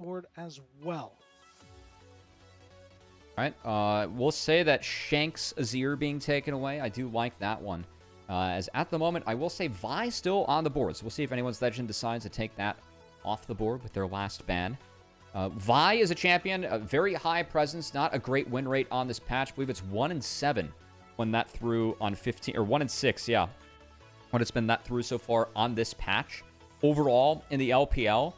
board as well. All right, we'll say that Shanks Azir being taken away. I do like that one. As at the moment, I will say Vi still on the board. So we'll see if anyone's legend decides to take that off the board with their last ban. Vi is a champion, a very high presence, not a great win rate on this patch. I believe it's 1-7 when that through on 15, or 1-6, yeah. When it's been that through so far on this patch. Overall, in the LPL,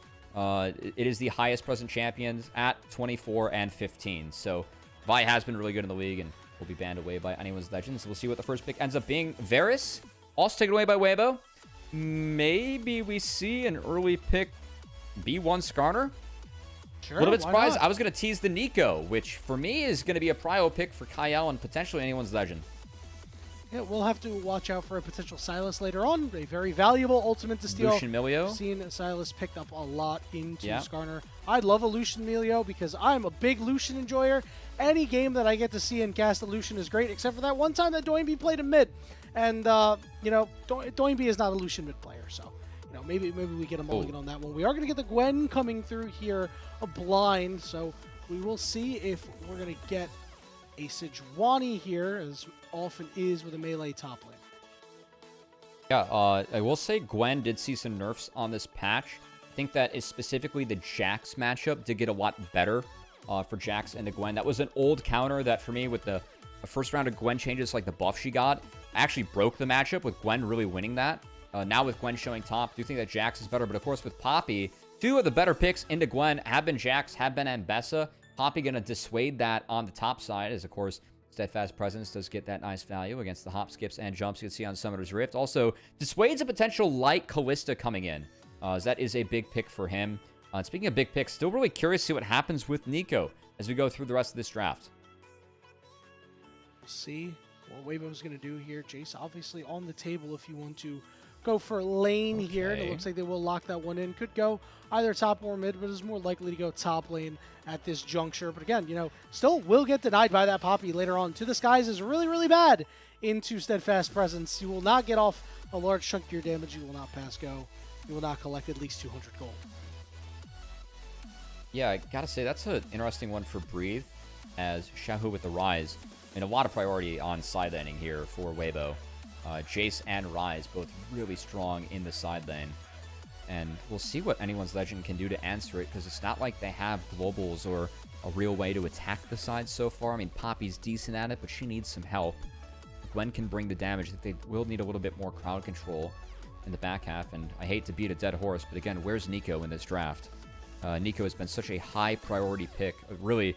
it is the highest present champions at 24 and 15. So Vi has been really good in the league and will be banned away by anyone's legend. So we'll see what the first pick ends up being. Varus, also taken away by Weibo. Maybe we see an early pick B1 Skarner. Sure, A little bit surprised. not? I was going to tease the Nico, which for me is going to be a prio pick for Kael and potentially anyone's legend. Yeah, we'll have to watch out for a potential Silas later on. A very valuable ultimate to steal. Lucian Milio. I've seen Silas picked up a lot into Yeah. Skarner. I'd love a Lucian Milio because I'm a big Lucian enjoyer. Any game that I get to see and cast a Lucian is great, except for that one time that Doinby played him mid. And, you know, Doinby is not a Lucian mid player, so, you know, maybe we get a mulligan on that one. We are going to get the Gwen coming through here, a blind, so we will see if we're going to get a Sejuani here, as often is with a melee top lane. Yeah, I will say Gwen did see some nerfs on this patch. I think that is specifically the Jax matchup did get a lot better for Jax and the Gwen. That was an old counter that for me with the first round of Gwen changes, like the buff she got, actually broke the matchup with Gwen really winning that. Now with Gwen showing top, I do think that Jax is better. But of course with Poppy, two of the better picks into Gwen have been Jax, have been Ambessa. Poppy going to dissuade that on the top side, as of course Steadfast Presence does get that nice value against the hop, skips, and jumps you can see on Summoner's Rift. Also, dissuades a potential light Callista coming in, as that is a big pick for him. Speaking of big picks, still really curious to see what happens with Nico as we go through the rest of this draft. See what Weibo's going to do here. Jace obviously on the table if you want to go for lane here. And it looks like they will lock that one in. Could go either top or mid, but is more likely to go top lane at this juncture. But again, you know, still will get denied by that Poppy later on. To the Skies is really, really bad into Steadfast Presence. You will not get off a large chunk of your damage. You will not pass go. You will not collect at least 200 gold. Yeah, I gotta say, that's an interesting one for Breathe, as Xiaohu with the Rise. And a lot of priority on side laning here for Weibo. Jace and Rise both really strong in the side lane. And we'll see what anyone's legend can do to answer it, because it's not like they have globals or a real way to attack the side so far. I mean, Poppy's decent at it, but she needs some help. Gwen can bring the damage. That they will need a little bit more crowd control in the back half. And I hate to beat a dead horse, but again, where's Nico in this draft? Nico has been such a high priority pick, really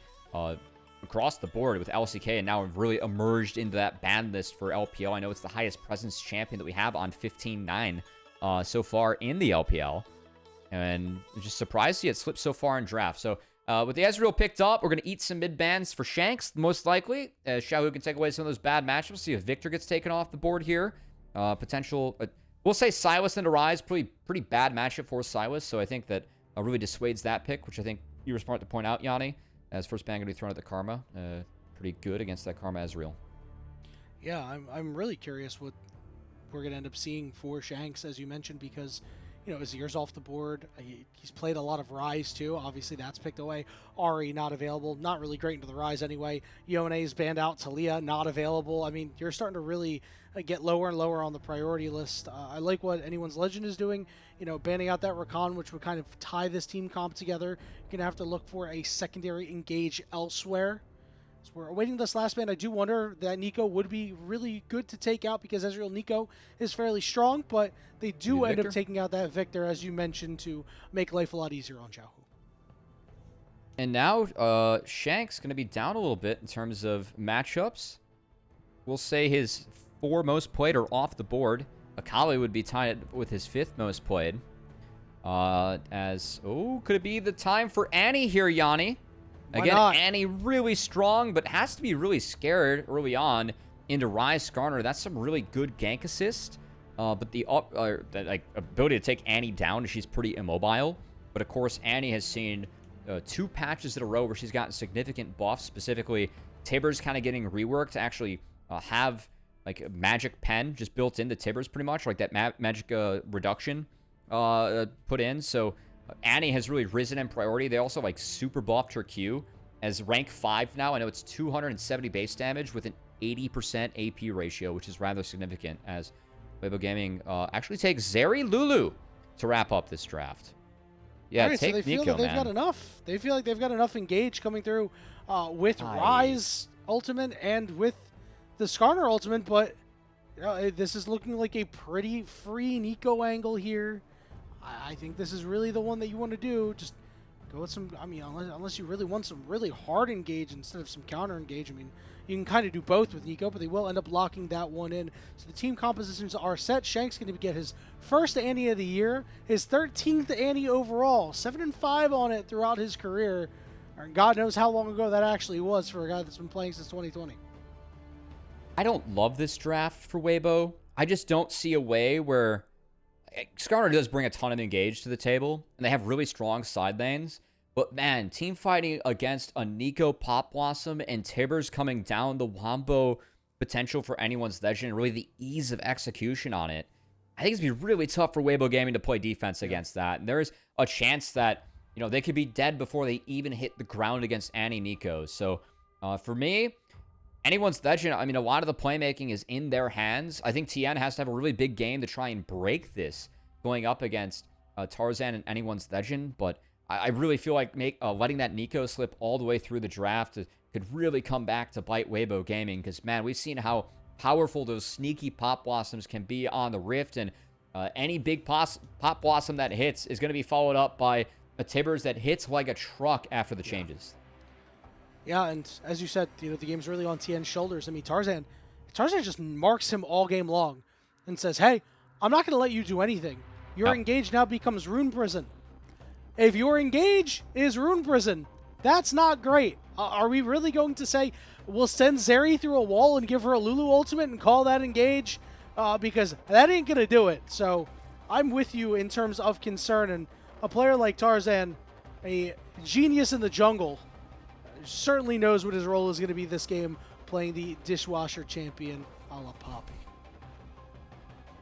across the board with LCK, and now have really emerged into that ban list for LPL. I know it's the highest presence champion that we have on 15-9 so far in the LPL, and I'm just surprised to see it slip so far in draft. So with the Ezreal picked up, we're going to eat some mid bans for Shanks, most likely. Xiaohu can take away some of those bad matchups. See if Victor gets taken off the board here. Potential, we'll say Silas into Rise, pretty bad matchup for Silas, so I think that really dissuades that pick, which I think you were smart to point out, Yanni, as first ban going to be thrown at the Karma. Pretty good against that Karma Ezreal. Yeah, I'm really curious what we're going to end up seeing for Shanks, as you mentioned, because, you know, Azir's off the board. He's played a lot of Rise, too. Obviously, that's picked away. Ahri, not available. Not really great into the Rise anyway. Yone's banned out. Talia, not available. I mean, you're starting to really get lower and lower on the priority list. I like what anyone's legend is doing. You know, banning out that Rakan, which would kind of tie this team comp together. You're going to have to look for a secondary engage elsewhere. So we're awaiting this last ban. I do wonder that Nico would be really good to take out, because Ezreal Nico is fairly strong, but they do end up taking out that Victor, as you mentioned, to make life a lot easier on Xiaohu. And now Shanks going to be down a little bit in terms of matchups. We'll say his 4 most played are off the board. Akali would be tied with his 5th most played. Could it be the time for Annie here, Yanni? Again, Annie really strong, but has to be really scared early on into Rise Skarner. That's some really good gank assist. But the ability to take Annie down, she's pretty immobile. But of course, Annie has seen 2 patches in a row where she's gotten significant buffs. Specifically, Tibbers kind of getting reworked to actually have like a magic pen just built into Tibbers pretty much, like that magic reduction put in. So Annie has really risen in priority. They also like super buffed her Q as rank 5 now. I know it's 270 base damage with an 80% AP ratio, which is rather significant as Weibo Gaming actually takes Zeri Lulu to wrap up this draft. Yeah, right, take so they feel Nico, that they've man. got enough. They feel like they've got enough engage coming through with Rise ultimate and with the Skarner ultimate, but this is looking like a pretty free Nico angle here. I think this is really the one that you want to do. Just go with some, I mean, unless you really want some really hard engage instead of some counter engage. I mean, you can kind of do both with Nico, but they will end up locking that one in. So the team compositions are set. Shanks going to get his first Annie of the year, his 13th Annie overall, 7-5 on it throughout his career. And God knows how long ago that actually was for a guy that's been playing since 2020. I don't love this draft for Weibo. I just don't see a way where Skarner does bring a ton of engage to the table, and they have really strong side lanes. But man, team fighting against a Nico Pop Blossom and Tibbers coming down the Wombo potential for anyone's legend, and really the ease of execution on it, I think it's going to be really tough for Weibo Gaming to play defense against that. And there's a chance that, you know, they could be dead before they even hit the ground against Annie Nico. So for me, anyone's legend, I mean, a lot of the playmaking is in their hands. I think Tian has to have a really big game to try and break this going up against Tarzan and anyone's legend. But I really feel like letting that Nico slip all the way through the draft could really come back to bite Weibo Gaming. Because, man, we've seen how powerful those sneaky Pop Blossoms can be on the Rift. And any big Pop Blossom that hits is going to be followed up by a Tibbers that hits like a truck after the changes. Yeah, and as you said, you know, the game's really on Tian's shoulders. I mean, Tarzan just marks him all game long and says, hey, I'm not going to let you do anything. Your engage now becomes Rune Prison. If your engage is Rune Prison, that's not great. Are we really going to say we'll send Zeri through a wall and give her a Lulu ultimate and call that engage? Because that ain't going to do it. So I'm with you in terms of concern. And a player like Tarzan, a genius in the jungle, certainly knows what his role is going to be this game, playing the dishwasher champion a la Poppy.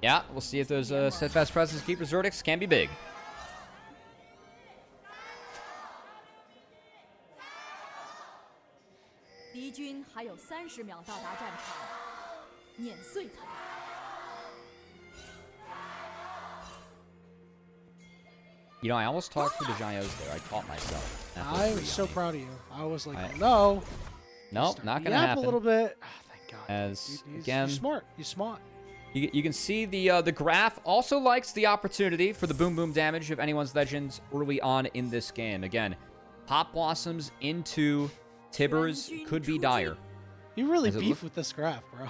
Yeah, we'll see if those steadfast presence keepers verdicts can be big. You know, I almost talked to the Giants there. I caught myself. I was so proud of you. I was like, oh, no. Nope, not going to happen. A little bit. Oh, thank God. As, again, you're smart. You're smart. You can see the graph also likes the opportunity for the boom boom damage of anyone's legends early on in this game. Again, Pop Blossoms into Tibbers could be dire. You really beef with this graph, bro.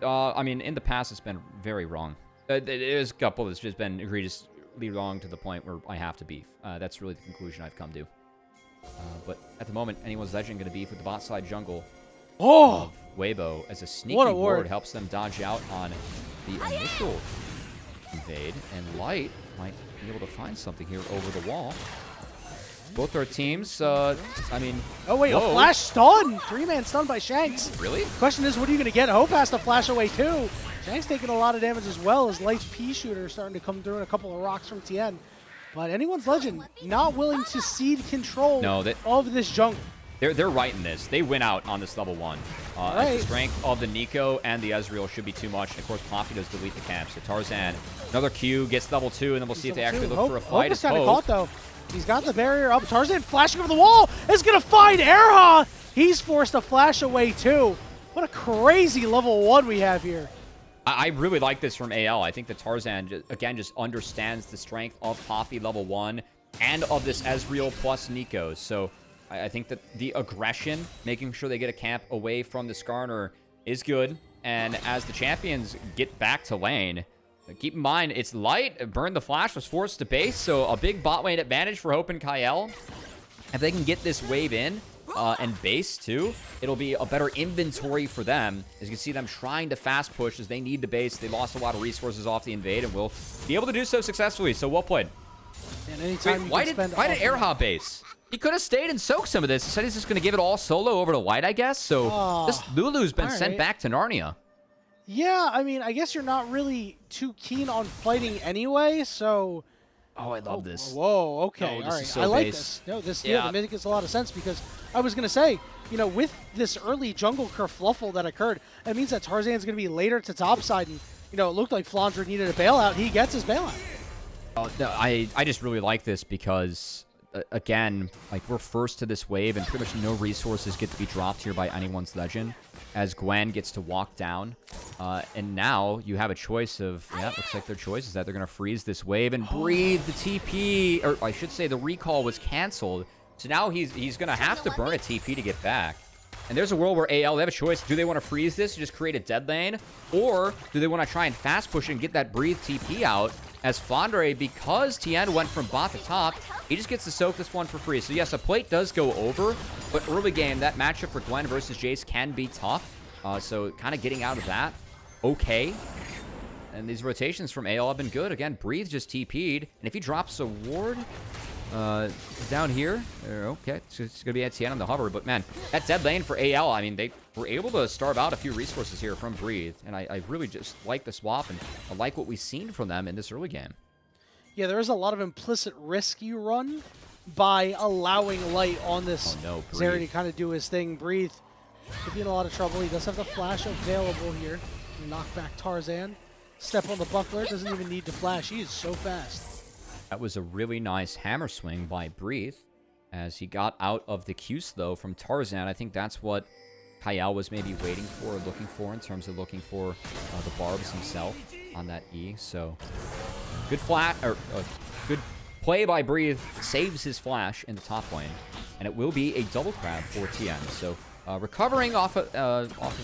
I mean, in the past, it's been very wrong. There's a couple that's just been egregiously wrong to the point where I have to beef. That's really the conclusion I've come to. But at the moment, anyone's legend going to beef with the bot side jungle of Weibo as a sneaky ward helps them dodge out on the initial invade. And Light might be able to find something here over the wall. Both our teams, I mean... Oh, wait, a flash stun! 3-man stun by Shanks. Really? Question is, what are you going to get? Hope has to flash away, too. Shanks taking a lot of damage as well as Light's P-shooter starting to come through and a couple of rocks from Tian. But anyone's legend not willing to cede control of this jungle. They're right in this. They win out on this level 1. As the strength of the Nico and the Ezreal should be too much. And of course, Poppy does delete the camp. So Tarzan, another Q, gets level 2, and then we'll see if they actually look for a fight. Hope is kind of caught, though. He's got the barrier up. Tarzan flashing over the wall is going to find Erha. He's forced to flash away, too. What a crazy level 1 we have here. I really like this from AL. I think that Tarzan, again, just understands the strength of Poppy level 1 and of this Ezreal plus Nico. So I think that the aggression, making sure they get a camp away from the Skarner is good. And as the champions get back to lane, keep in mind, it's Light. Burn the Flash was forced to base, so a big bot lane advantage for Hope and Kael. If they can get this wave in and base too, it'll be a better inventory for them. As you can see them trying to fast push as they need to base. They lost a lot of resources off the invade and will be able to do so successfully. So well played. And anytime Wait, why did Erha base? He could have stayed and soaked some of this. He said he's just going to give it all solo over to Light, I guess. So this Lulu's been sent back to Narnia. Yeah, I mean, I guess you're not really too keen on fighting anyway, so Oh, I love this. Whoa, okay, Oh, all this right. is so I like base. this. No, this Yeah. the mythic makes a lot of sense because I was gonna say, you know, with this early jungle kerfluffle that occurred, it means that Tarzan's gonna be later to topside, and you know, it looked like Flandre needed a bailout. He gets his bailout. No, I just really like this because, again, like we're first to this wave and pretty much no resources get to be dropped here by anyone's legend as Gwen gets to walk down. And now you have a choice of, yeah, it looks like their choice is that they're going to freeze this wave and breathe the TP, or I should say the recall was canceled. So now he's going to have to burn a TP to get back. And there's a world where AL, they have a choice. Do they want to freeze this and just create a dead lane? Or do they want to try and fast push and get that breathe TP out? As Flandre, because Tian went from bot to top, he just gets to soak this one for free. So yes, a plate does go over, but early game, that matchup for Gwen versus Jace can be tough. So kind of getting out of that, okay. And these rotations from AL have been good. Again, Breathe just TP'd, and if he drops a ward down here, okay, it's going to be at Tian on the hover. But man, that dead lane for AL, I mean, they were able to starve out a few resources here from Breathe, and I really just like the swap, and I like what we've seen from them in this early game. Yeah, there is a lot of implicit risk you run by allowing light on this Zeri to kind of do his thing. Breathe could be in a lot of trouble. He does have the flash available here. Knock back Tarzan. Step on the buckler. Doesn't even need to flash. He is so fast. That was a really nice hammer swing by Breathe as he got out of the Qs, though, from Tarzan. I think that's what Kael was maybe waiting for or looking for in terms of looking for the barbs himself on that E. So good good play by Breathe. Saves his flash in the top lane. And it will be a double crab for Tian. So recovering off of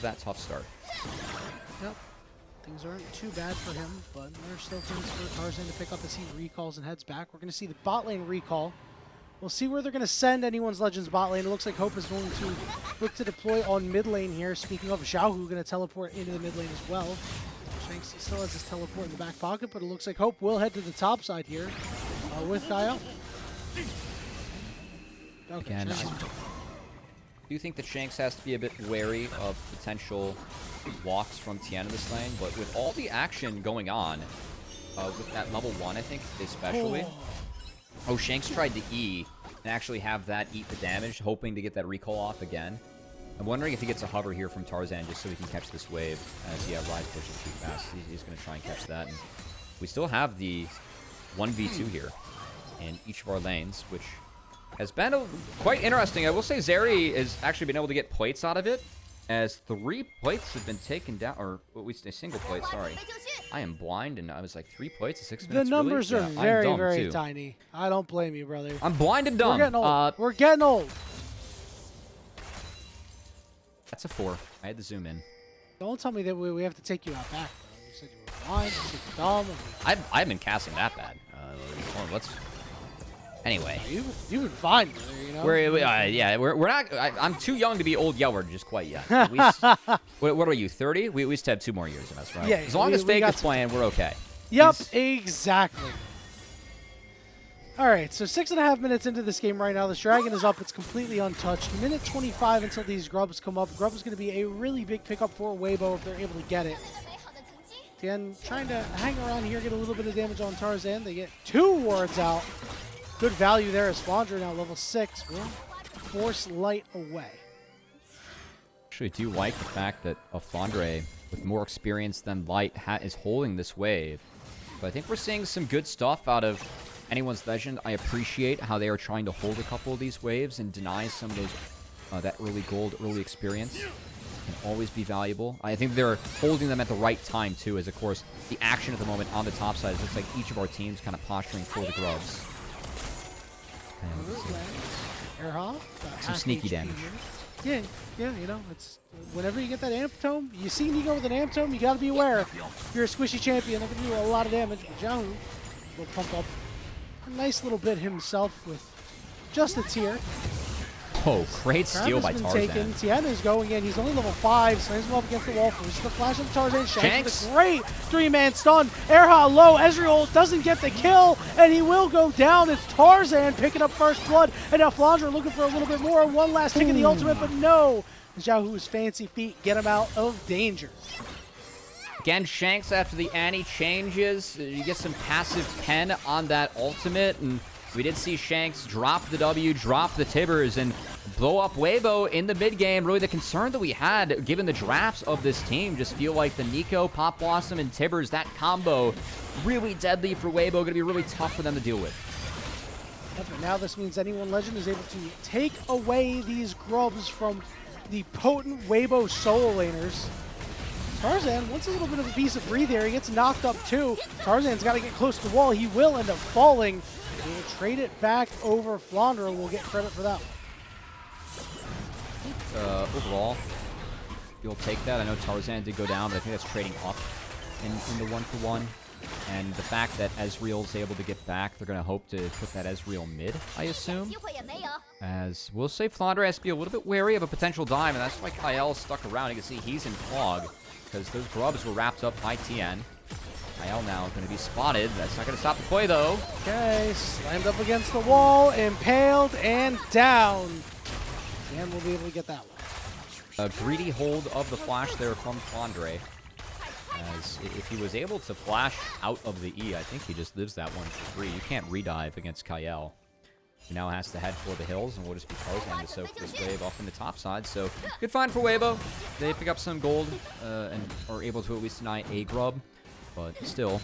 that tough start. Yep. Things aren't too bad for him, but there's still things for Tarzan to pick up as he recalls and heads back. We're going to see the bot lane recall. We'll see where they're going to send anyone's Legends bot lane. It looks like Hope is going to look to deploy on mid lane here. Speaking of, Xiaohu going to teleport into the mid lane as well. Shanks still has his teleport in the back pocket, but it looks like Hope will head to the top side here with Kael. Okay, Again, I do think that Shanks has to be a bit wary of potential walks from Tian in this lane, but with all the action going on, with that level 1, I think, especially. Oh, Shanks tried to E and actually have that eat the damage, hoping to get that recall off again. I'm wondering if he gets a hover here from Tarzan just so he can catch this wave. As, yeah, Rise pushes too fast. He's going to try and catch that. And we still have the 1v2 here in each of our lanes, which has been quite interesting. I will say Zeri has actually been able to get plates out of it, as 3 plates have been taken down, or at least a single plate, sorry. I am blind, and I was like, 3 plates in 6 minutes, The numbers really? are Yeah, very, I'm dumb, very too. tiny. I don't blame you, brother. I'm blind and dumb. We're getting old. We're getting old. That's a 4. I had to zoom in. Don't tell me that we have to take you out back, bro. You said you were blind, you said you're dumb. I haven't been casting that bad. Let's... Anyway. You've been fine, brother, you know? We're not... I'm too young to be old Yeller just quite yet. What are you, 30? We still have 2 more years in us, right? Yeah, as long as Fake is playing, we're okay. Yep, exactly. All right, so 6.5 minutes into this game right now. This dragon is up. It's completely untouched. Minute 25 until these grubs come up. Grub is going to be a really big pickup for Weibo if they're able to get it. Tian trying to hang around here, get a little bit of damage on Tarzan. They get 2 wards out. Good value there as Flandre now level 6 will force light away. Actually, do like the fact that Flandre, with more experience than Light, is holding this wave. But I think we're seeing some good stuff out of anyone's legend. I appreciate how they are trying to hold a couple of these waves and deny some of those that early gold, early experience. Can always be valuable. I think they're holding them at the right time too, as of course the action at the moment on the top side looks like each of our teams kind of posturing for the grubs. Some sneaky damage. Yeah, you know, it's whenever you get that amp tome, you see Nico with an amp tome, you got to be aware. If you're a squishy champion, that can do a lot of damage. But Xiaohu will pump up a nice little bit himself with just a tier. Oh, great steal by Tarzan. Tian is going in. He's only level 5, so he's up against the wall. First the flash of Tarzan. Shanks with a great 3-man stun. Erha low. Ezreal doesn't get the kill, and he will go down. It's Tarzan picking up first blood, and now Flandre looking for a little bit more. One last tick of the ultimate, but no. Xiaohu's fancy feet get him out of danger. Again, Shanks, after the Annie changes, you get some passive pen on that ultimate, and we did see Shanks drop the W, drop the Tibbers, and blow up Weibo in the mid game. Really, the concern that we had, given the drafts of this team, just feel like the Nico, Pop Blossom, and Tibbers, that combo, really deadly for Weibo. Going to be really tough for them to deal with. But now this means anyone Legend is able to take away these grubs from the potent Weibo solo laners. Tarzan wants a little bit of a piece of breathe here. He gets knocked up too. Tarzan's got to get close to the wall. He will end up falling. He will trade it back over Flandre, and we'll get credit for that one. Overall, you'll take that. I know Tarzan did go down, but I think that's trading up in the 1-for-1. And the fact that Ezreal's able to get back, they're going to hope to put that Ezreal mid, I assume. As we'll say, Flandre has to be a little bit wary of a potential dive, and that's why Kael stuck around. You can see he's in fog, because those grubs were wrapped up by Tian. Kael now going to be spotted. That's not going to stop the play, though. Okay, slammed up against the wall, impaled, and down. Tian will be able to get that one. A greedy hold of the flash there from Flandre. As if he was able to flash out of the E, I think he just lives that one for free. You can't redive against Kael. He now has to head for the hills, and we'll just be Tarzan to soak this wave off in the top side. So, good find for Weibo. They pick up some gold and are able to at least deny a grub. But still.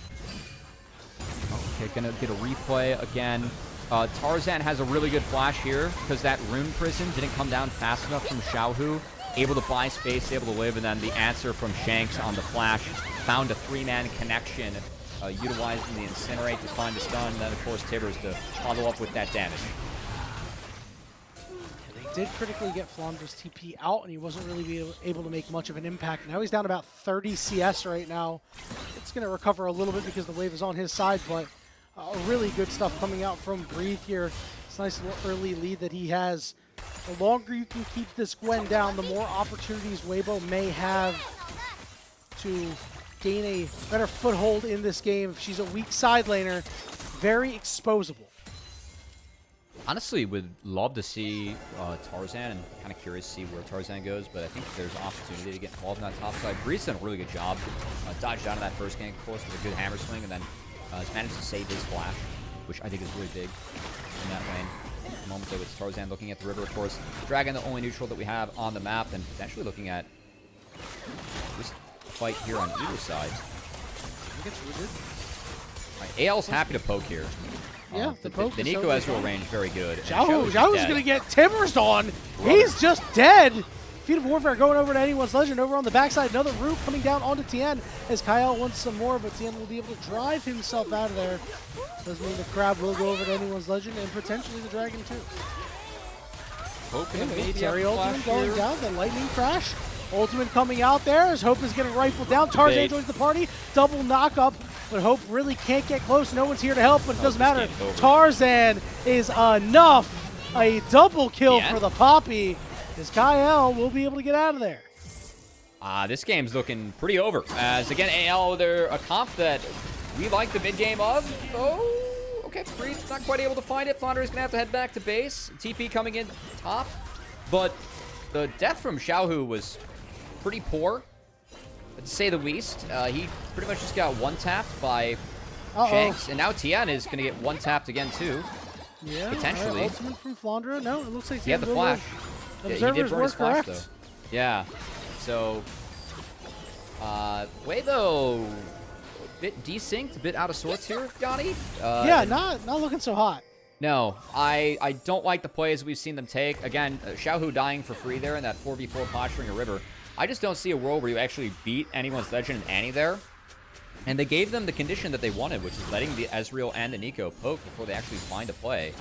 Okay, gonna get a replay again. Tarzan has a really good flash here, because that rune prison didn't come down fast enough from Xiaohu. Able to buy space, able to live, and then the answer from Shanks on the flash. Found a 3-man connection, utilizing the Incinerate to find the stun, and then, of course, Tibbers to follow up with that damage. They did critically get Flandre's TP out, and he wasn't really able to make much of an impact. Now he's down about 30 CS right now. It's going to recover a little bit because the wave is on his side, but really good stuff coming out from Breathe here. It's a nice little early lead that he has. The longer you can keep this Gwen down, the more opportunities Weibo may have to gain a better foothold in this game. If she's a weak side laner, very exposable. Honestly, would love to see Tarzan, and kind of curious to see where Tarzan goes, but I think there's opportunity to get involved in that top side. Breeze's done a really good job. Dodged out of that first gank, of course, with a good hammer swing, and then has managed to save his flash, which I think is really big in that lane. At the moment, though, it's Tarzan looking at the river, of course. Dragon, the only neutral that we have on the map, and potentially looking at this fight here on either side. Right, AL's happy to poke here. Yeah, the Nico Ezreal range very good. Xiaohu's going to get Tibbers on. He's just dead. Feat of Warfare going over to Anyone's Legend. Over on the backside, another root coming down onto Tian as Kael wants some more, but Tian will be able to drive himself out of there. Doesn't mean the crab will go over to Anyone's Legend and potentially the Dragon too. Terry ultimate going down, the lightning crash. Ultimate coming out there as Hope is getting rifled down. Tarzan joins the party, double knock up, but Hope really can't get close. No one's here to help, but it doesn't matter. Tarzan is enough. A double kill for the Poppy. As Kael will be able to get out of there. This game's looking pretty over. As again, AL, they're a comp that we like the mid game of. Oh, okay, Breed's not quite able to find it. Flandre is gonna have to head back to base. TP coming in top, but the death from Xiaohu was pretty poor, to say the least. He pretty much just got one-tapped by Shanks, and now Tian is gonna get one-tapped again too. Yeah, potentially. Ultimate from Flandre. No, it looks like he had the flash. Yeah, he did burn his flash, though. Yeah. So, Weibo, a bit desynced, a bit out of sorts here, Yanni. Yeah, not looking so hot. No, I don't like the plays we've seen them take. Again, Xiaohu dying for free there in that 4v4 posturing a river. I just don't see a world where you actually beat Anyone's Legend and Annie there. And they gave them the condition that they wanted, which is letting the Ezreal and the Nico poke before they actually find a play.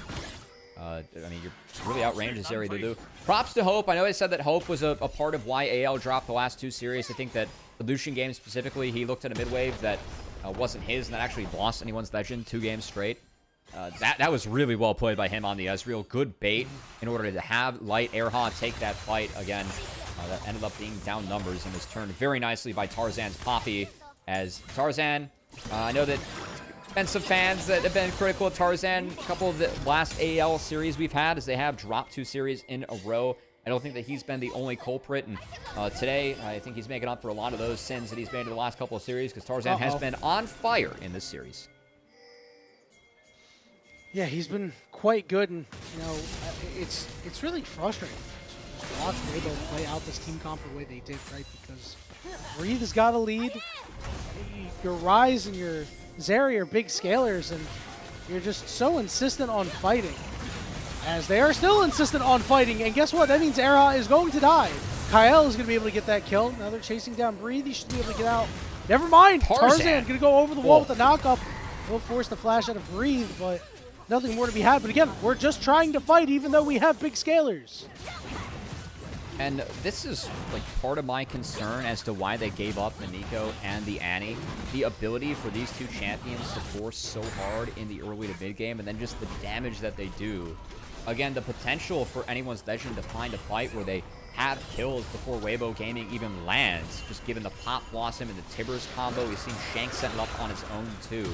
I mean, you're really outranged this area to do. Props to Hope. I know I said that Hope was a part of why AL dropped the last two series. I think that the Lucian game specifically, he looked at a mid-wave that wasn't his, and that actually lost Anyone's Legend 2 games straight. That was really well played by him on the Ezreal. Good bait in order to have Light Airha take that fight again. That ended up being down numbers and was turned very nicely by Tarzan's Poppy. As Tarzan, I know that been some fans that have been critical of Tarzan. A couple of the last AL series we've had, as they have dropped 2 series in a row. I don't think that he's been the only culprit, and today I think he's making up for a lot of those sins that he's made in the last couple of series, because Tarzan has been on fire in this series. Yeah, he's been quite good, and it's really frustrating to just watch Weibo play out this team comp the way they did, right? Because Breathe has got a lead. Your Ryze and your Zeri are big scalers, and you're just so insistent on fighting. As they are still insistent on fighting, and guess what? That means Erha is going to die. Kael is going to be able to get that kill. Now they're chasing down Breathe. He should be able to get out. Never mind. Tarzan going to go over the wall with the knock-up. Will force the flash out of Breathe, but nothing more to be had. But again, we're just trying to fight, even though we have big scalers. And this is like part of my concern as to why they gave up the Nico and the Annie. The ability for these two champions to force so hard in the early to mid game, and then just the damage that they do. Again, the potential for anyone's legend to find a fight where they have kills before Weibo Gaming even lands, just given the Pop Blossom and the Tibbers combo. We've seen Shanks set it up on his own too.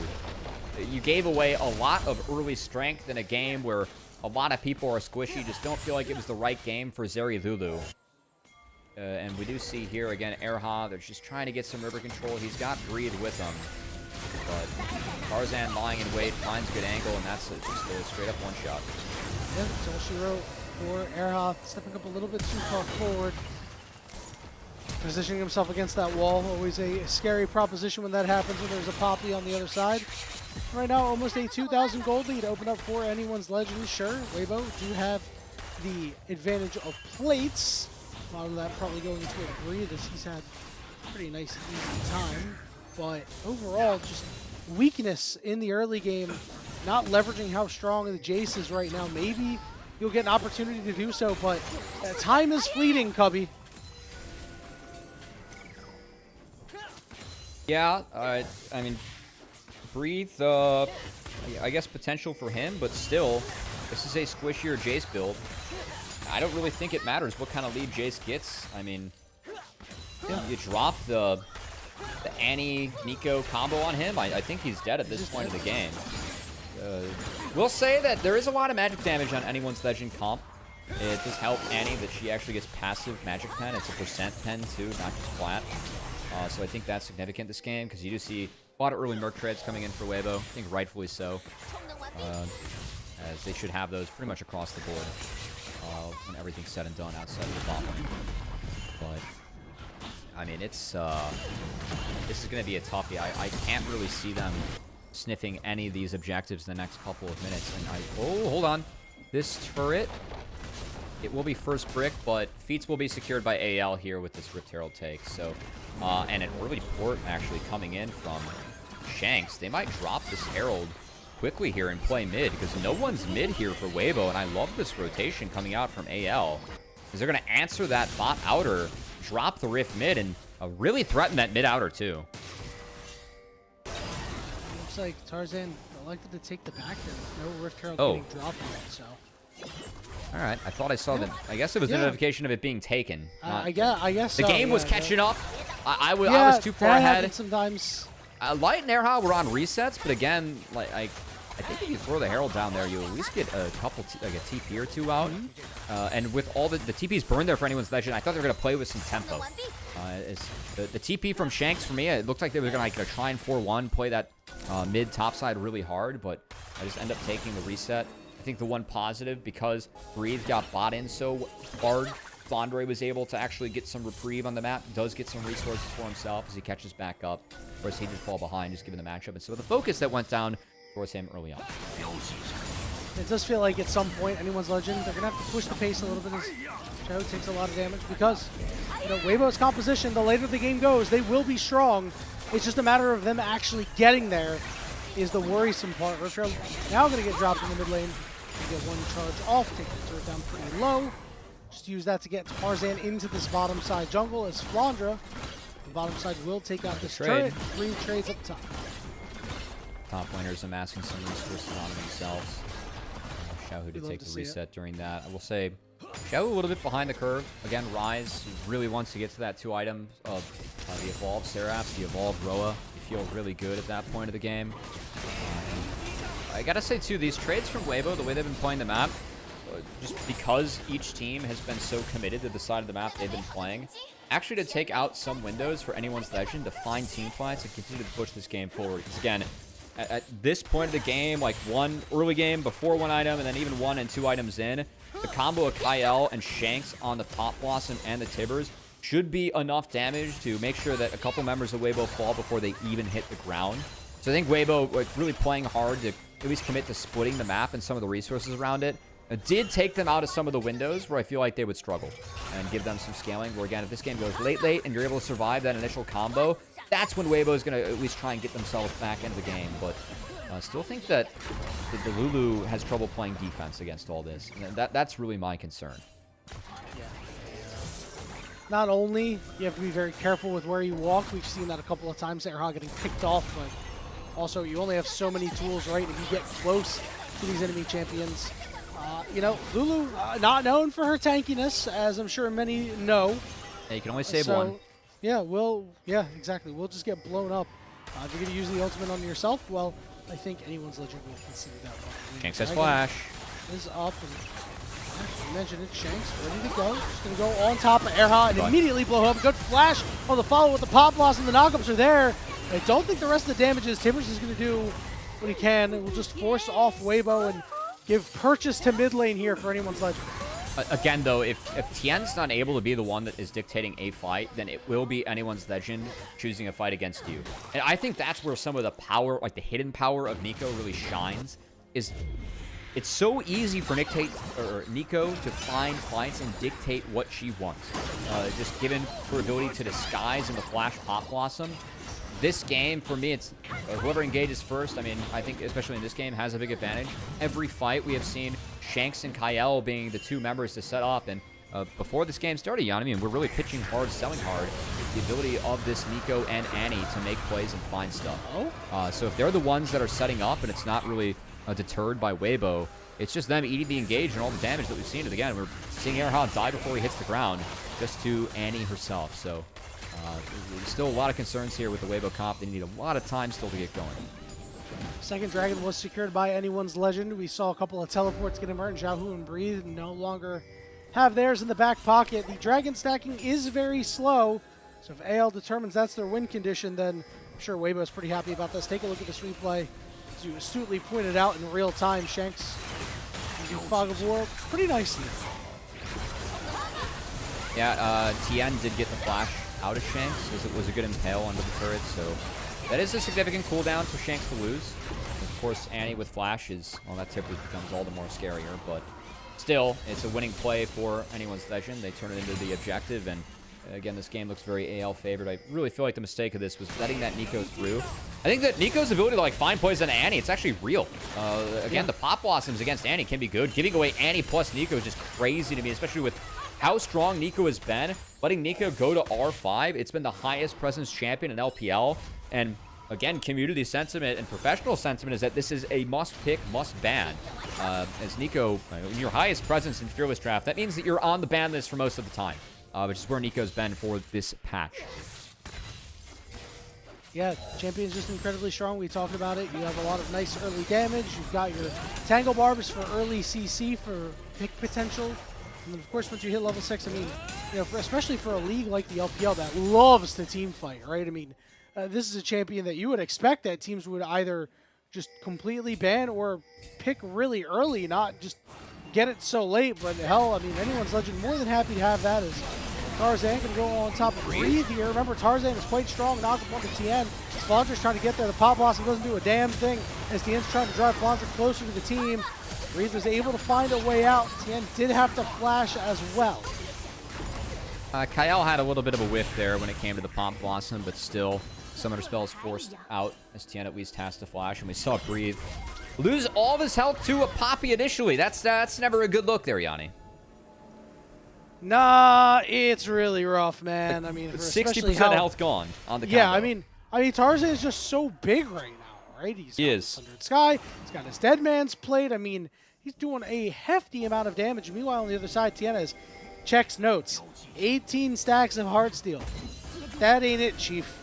You gave away a lot of early strength in a game where a lot of people are squishy. Just don't feel like it was the right game for Zeri Lulu. And we do see here, again, Erha. They're just trying to get some river control. He's got Breathe with him. But Tarzan lying in wait, finds a good angle, and that's just a straight-up one-shot. Yeah, that's all she wrote for Erha. Stepping up a little bit too far forward. Positioning himself against that wall. Always a scary proposition when that happens, when there's a Poppy on the other side. Right now, almost a 2,000 gold lead open up for anyone's legend. Sure, Weibo do have the advantage of plates. A lot of that probably going into a Breathe, as he's had a pretty nice, easy time. But overall, just weakness in the early game, not leveraging how strong the Jace is right now. Maybe you'll get an opportunity to do so, but time is fleeting, Cubby. Yeah, I mean, Breathe, I guess potential for him, but still, this is a squishier Jace build. I don't really think it matters what kind of lead Jace gets. I mean, you drop the Annie Nico combo on him, I think he's dead at this point of the game. We'll say that there is a lot of magic damage on anyone's legend comp. It does help Annie that she actually gets passive magic pen. It's a percent pen too, not just flat. So I think that's significant this game, because you do see a lot of early Merc trades coming in for Weibo. I think rightfully so, as they should have those pretty much across the board when everything's said and done outside of the bottom. But I mean, it's this is going to be a toughie. I can't really see them sniffing any of these objectives in the next couple of minutes. And oh, hold on, this turret. It will be first brick, but feats will be secured by AL here with this Rift Herald take. So, and an early port actually coming in from Shanks. They might drop this Herald quickly here and play mid, because no one's mid here for Weibo, and I love this rotation coming out from AL. Because they're going to answer that bot outer, drop the Rift mid, and really threaten that mid outer too. Looks like Tarzan elected to take the back there. No Rift Herald getting dropped yet, so... Alright, I thought I saw that. I guess it was a notification of it being taken. I guess the so, game was catching up. I was too far ahead. Sometimes. Light and Erha were on resets, but again, like I think if you throw the Herald down there, you at least get a couple, like a TP or two out. And with all the TPs burned there for anyone's legend, I thought they were going to play with some tempo. The TP from Shanks, for me, it looked like they were going to try and 4-1, play that mid topside really hard, but I just end up taking the reset. I think the one positive, because Breathe got bought in so hard, Flandre was able to actually get some reprieve on the map, does get some resources for himself as he catches back up, whereas he did fall behind just given the matchup. And so the focus that went down towards him early on. It does feel like at some point, anyone's legend, they're going to have to push the pace a little bit as Xiaohu takes a lot of damage, because, Weibo's composition, the later the game goes, they will be strong. It's just a matter of them actually getting there is the worrisome part. Retro now going to get dropped in the mid lane. Get one charge off, take the turret down pretty low. Just use that to get Tarzan into this bottom side jungle as Flandre. The bottom side will take out this turret. 3 trades up top. Top laners amassing some resources on themselves. Xiaohu to take the reset during that. I will say, Xiaohu a little bit behind the curve. Again, Ryze really wants to get to that 2 items of the evolved Seraphs, the evolved Roa. You feel really good at that point of the game. I gotta say too, these trades from Weibo, the way they've been playing the map, just because each team has been so committed to the side of the map they've been playing, actually to take out some windows for anyone's legend to find team fights and continue to push this game forward. Because again, at this point of the game, like one early game before one item and then even 1 and 2 items in, the combo of Kael and Shanks on the Pop Blossom and the Tibbers should be enough damage to make sure that a couple members of Weibo fall before they even hit the ground. So I think Weibo, like, really playing hard to at least commit to splitting the map and some of the resources around it. It did take them out of some of the windows where I feel like they would struggle and give them some scaling. Where, again, if this game goes late, and you're able to survive that initial combo, that's when Weibo is going to at least try and get themselves back into the game. But I still think that the Lulu has trouble playing defense against all this. And that's really my concern. Yeah. Not only you have to be very careful with where you walk. We've seen that a couple of times, Erha getting picked off, but also you only have so many tools, right? If you get close to these enemy champions. You know, Lulu, not known for her tankiness, as I'm sure many know. Yeah, you can only save one. Yeah, exactly. We'll just get blown up. If you're going to use the ultimate on yourself, well, I think anyone's legend will consider that one. Shanks has flash. Is up, and you mentioned it, Shanks ready to go. Just going to go on top of Erha and immediately blow up. Good flash on the follow with the Pop Blossom. The knockups are there. I don't think the rest of the damage is Tibbers is going to do what he can. It will just force off Weibo and give purchase to mid lane here for anyone's legend. Again, though, if Tian's not able to be the one that is dictating a fight, then it will be anyone's legend choosing a fight against you. And I think that's where some of the power, like the hidden power of Nico really shines, is it's so easy for Nico to find fights and dictate what she wants. Just given her ability to disguise in the flash Pop Blossom. This game, for me, it's whoever engages first. I mean, I think especially in this game has a big advantage. Every fight we have seen Shanks and Kael being the two members to set up. And before this game started, Yanni, I mean, we're really pitching hard, selling hard. The ability of this Nico and Annie to make plays and find stuff. So if they're the ones that are setting up and it's not really deterred by Weibo, it's just them eating the engage and all the damage that we've seen. And again, we're seeing Erha die before he hits the ground just to Annie herself. So there's still a lot of concerns here with the Weibo comp. They need a lot of time still to get going. Second dragon was secured by anyone's legend. We saw a couple of teleports get emerged. Xiaohu and Breathe no longer have theirs in the back pocket. The dragon stacking is very slow. So if AL determines that's their win condition, then I'm sure Weibo is pretty happy about this. Take a look at this replay. As you astutely pointed out in real time, Shanks using Fog of War pretty nicely. Yeah, Tian did get the flash out of Shanks, as it was a good impale under the turret, so that is a significant cooldown for Shanks to lose. Of course, Annie with flash is, well, that typically becomes all the more scarier, but still, it's a winning play for anyone's legend. They turn it into the objective, and again, this game looks very AL favored. I really feel like the mistake of this was letting that Nico through. I think that Nico's ability to, like, find plays on Annie, it's actually real. Again, the Pop Blossoms against Annie can be good. Giving away Annie plus Nico is just crazy to me, especially with how strong Nico has been. Letting Nico go to R5, it's been the highest presence champion in LPL. And again, community sentiment and professional sentiment is that this is a must-pick, must-ban. As Nico, in your highest presence in Fearless Draft, that means that you're on the ban list for most of the time, which is where Nico's been for this patch. Yeah, champion's just incredibly strong. We talked about it. You have a lot of nice early damage. You've got your Tangle Barbs for early CC for pick potential. And then, of course, once you hit level 6, I mean, you know, especially for a league like the LPL that loves to team fight, right? I mean, this is a champion that you would expect that teams would either just completely ban or pick really early, not just get it so late. But hell, I mean, anyone's legend more than happy to have that as Tarzan can go on top of Breathe here. Remember, Tarzan is quite strong. Knock up onto Tian. Flandre's trying to get there. The Pop Blossom doesn't do a damn thing as Tian's trying to drive Flandre closer to the team. Breathe was able to find a way out. Tian did have to flash as well. Kael had a little bit of a whiff there when it came to the Pop Blossom, but still, Summoner Spell's forced out as Tian at least has to flash, and we saw Breathe lose all of his health to a Poppy initially. That's never a good look there, Yanni. Nah, it's really rough, man. I mean, 60% health gone on the combo. Yeah, I mean Tarzan is just so big right now, right? He is. 100 Sky. He's got his Dead Man's Plate. I mean, he's doing a hefty amount of damage. Meanwhile, on the other side, Tiana checks notes. 18 stacks of Heartsteel. That ain't it, Chief.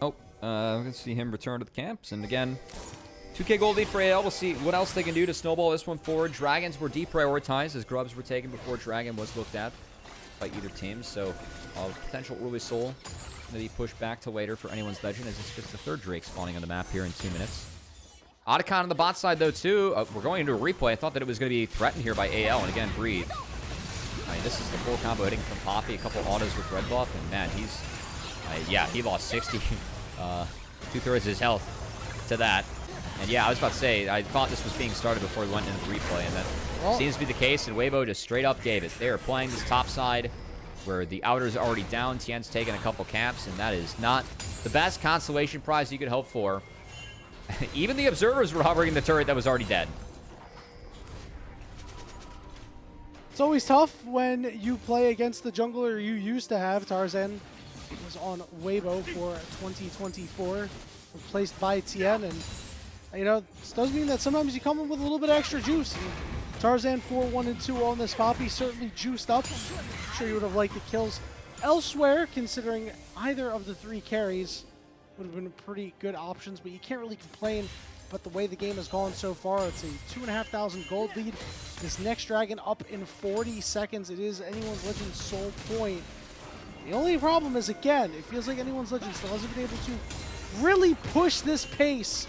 Oh, we're going to see him return to the camps. And again, 2K gold lead for AL. We'll see what else they can do to snowball this one forward. Dragons were deprioritized as grubs were taken before Dragon was looked at by either team. So potential early soul going to be pushed back to later for anyone's legend, as it's just the third Drake spawning on the map here in 2 minutes. Otacon on the bot side, though, too. We're going into a replay. I thought that it was going to be threatened here by AL, and again, Breathe. I mean, this is the full combo hitting from Poppy. A couple autos with red buff, and man, he's... yeah, he lost 60. 2/3 his health to that. And yeah, I was about to say, I thought this was being started before we went into the replay, and that seems to be the case, and Weibo just straight up gave it. They are playing this top side where the outer's already down. Tian's taking a couple camps, and that is not the best consolation prize you could hope for. Even the observers were hovering in the turret that was already dead. It's always tough when you play against the jungler you used to have. Tarzan was on Weibo for 2024, replaced by Tian, and you know, this does mean that sometimes you come in with a little bit extra juice. And Tarzan 4-1-2 on this Poppy, certainly juiced up. I'm sure you would have liked the kills elsewhere, considering either of the 3 carries would have been pretty good options, but you can't really complain about the way the game has gone so far. It's a 2,500 gold lead. This next dragon up in 40 seconds. It is anyone's legend sole point. The only problem is, again, it feels like anyone's legend still hasn't been able to really push this pace.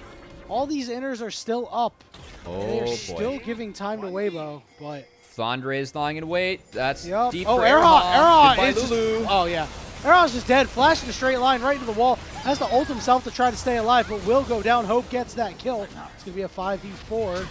All these inners are still up. They're still giving time to Weibo, but... Flandre is lying in wait. That's deep for Erha is just, oh, yeah. Erha's just dead. Flashed in a straight line right into the wall. Has to ult himself to try to stay alive, but will go down. Hope gets that kill. It's going to be a 5v4.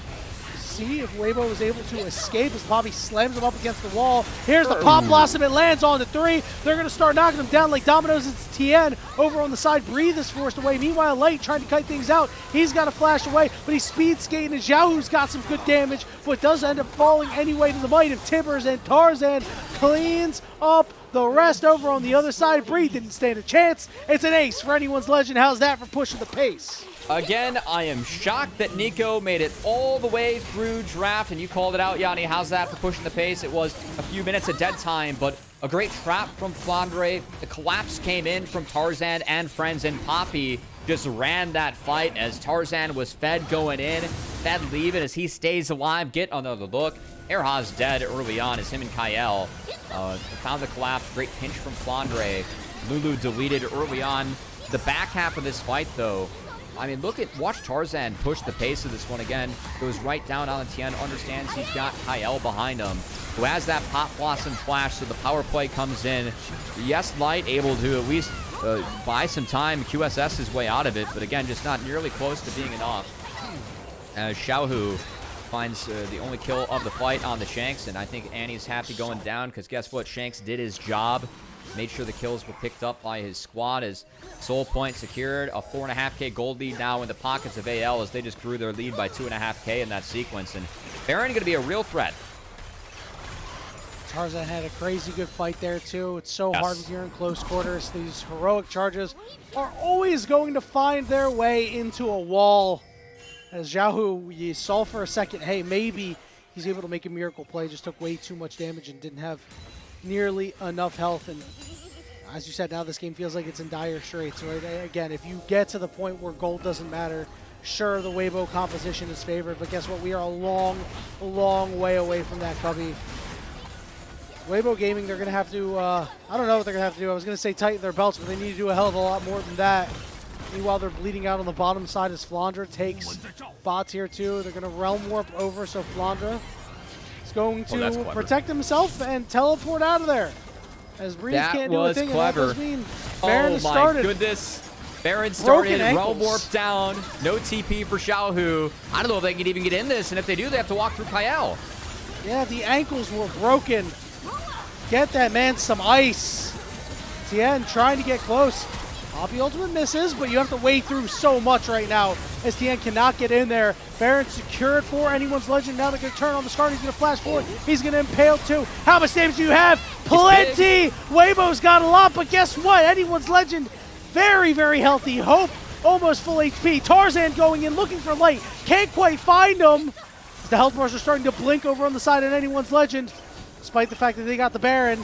See if Weibo is able to escape as Poppy slams him up against the wall. Here's the Pop Blossom. It lands on the 3. They're going to start knocking him down like dominoes. It's Tian over on the side. Breathe is forced away. Meanwhile, Light trying to kite things out. He's got to flash away, but he's speed skating, and Xiaohu's got some good damage, but does end up falling anyway to the might of Tibbers, and Tarzan cleans up the rest over on the other side. Breathe didn't stand a chance. It's an ace for anyone's legend. How's that for pushing the pace? Again, I am shocked that Nico made it all the way through draft, and you called it out, Yanni. How's that for pushing the pace? It was a few minutes of dead time, but a great trap from Flandre. The collapse came in from Tarzan and friends, and Poppy just ran that fight as Tarzan was fed going in, fed leaving as he stays alive. Get another look. Erha's dead early on as him and Kael found the collapse. Great pinch from Flandre. Lulu deleted early on. The back half of this fight, though, I mean, watch Tarzan push the pace of this one again. Goes right down on Tian, understands he's got Kael behind him, who has that Pop Blossom flash, so the power play comes in. Yes, Light able to at least buy some time, QSS his way out of it, but again, just not nearly close to being enough. As Xiaohu finds the only kill of the fight on the Shanks, and I think Annie's happy going down, because guess what? Shanks did his job. Made sure the kills were picked up by his squad as Soul Point secured a 4.5k gold lead now in the pockets of AL as they just grew their lead by 2.5k in that sequence. And Baron going to be a real threat. Tarzan had a crazy good fight there too. It's so hard when you're in close quarters. These heroic charges are always going to find their way into a wall. As Xiaohu, you saw for a second, hey, maybe he's able to make a miracle play. Just took way too much damage and didn't have nearly enough health, and as you said, now this game feels like it's in dire straits, right? Again, if you get to the point where gold doesn't matter, sure, the Weibo composition is favored, but guess what? We are a long, long way away from that, Cubby. Weibo Gaming, they're going to have to, I don't know what they're going to have to do. I was going to say tighten their belts, but they need to do a hell of a lot more than that. Meanwhile, they're bleeding out on the bottom side as Flandre takes bots here too. They're going to Realm Warp over, so Flandre going to protect himself and teleport out of there. As Breeze can't do a thing, and that does mean Baron started. Oh my goodness. Baron started, Realm Warp down, no TP for Xiaohu. I don't know if they can even get in this, and if they do, they have to walk through Kael. Yeah, the ankles were broken. Get that man some ice. Tian trying to get close. Poppy ultimate misses, but you have to wade through so much right now as Tian cannot get in there. Baron secured for anyone's legend. Now they're going to turn on the scar. He's going to flash forward. He's going to impale too. How much damage do you have? Plenty! Weibo's got a lot, but guess what? Anyone's legend, very, very healthy. Hope, almost full HP. Tarzan going in, looking for Light. Can't quite find him. The health bars are starting to blink over on the side of anyone's legend, despite the fact that they got the Baron.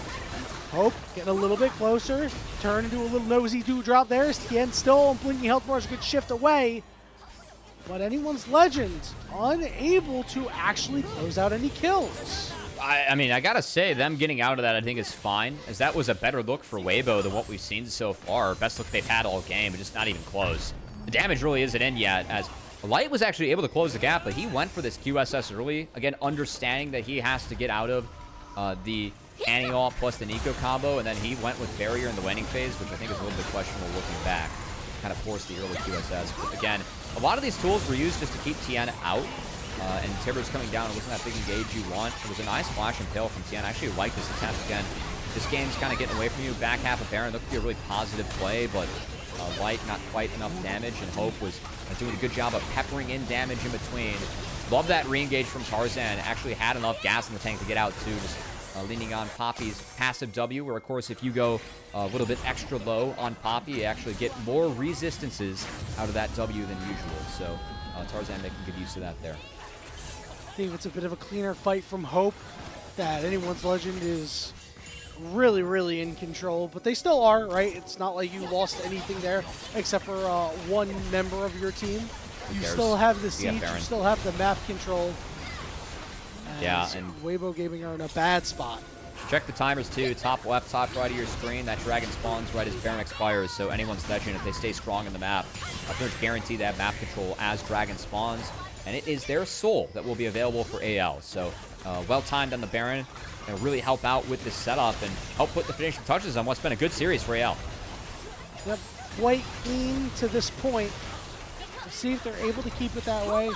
Hope getting a little bit closer. Turn into a little nosy dewdrop there. Tian still on blinking health bars. A good shift away. but Anyone's Legend unable to actually close out any kills. I mean, I gotta say, them getting out of that I think is fine, as that was a better look for Weibo than what we've seen so far. Best look they've had all game, but just not even close. The damage really isn't in yet, as Light was actually able to close the gap, but he went for this QSS early. Again, understanding that he has to get out of the Annie ult plus the Nico combo, and then he went with Barrier in the laning phase, which I think is a little bit questionable looking back. Kind of forced the early QSS. But again, a lot of these tools were used just to keep Tian out. And Tibbers coming down, it wasn't that big engage you want. It was a nice flash and tail from Tian. I actually like this attempt again. This game's kind of getting away from you. Back half of Baron looked to be a really positive play, but Light not quite enough damage, and Hope was doing a good job of peppering in damage in between. Love that re-engage from Tarzan. Actually had enough gas in the tank to get out too, just leaning on Poppy's passive W, where of course if you go a little bit extra low on Poppy, you actually get more resistances out of that W than usual. So Tarzan making good use of that there. I think it's a bit of a cleaner fight from Hope, that Anyone's Legend is really, really in control, but they still are, right? It's not like you lost anything there except for one member of your team. You still have the siege, you still have the map control. Yeah, and Weibo Gaming are in a bad spot. Check the timers too. Top left, top right of your screen. That dragon spawns right as Baron expires. So Anyone's Legend, if they stay strong in the map, they're guaranteed that map control as dragon spawns. And it is their soul that will be available for AL. So well timed on the Baron. And really help out with this setup and help put the finishing touches on what's been a good series for AL. Yep, quite clean to this point. We'll see if they're able to keep it that way.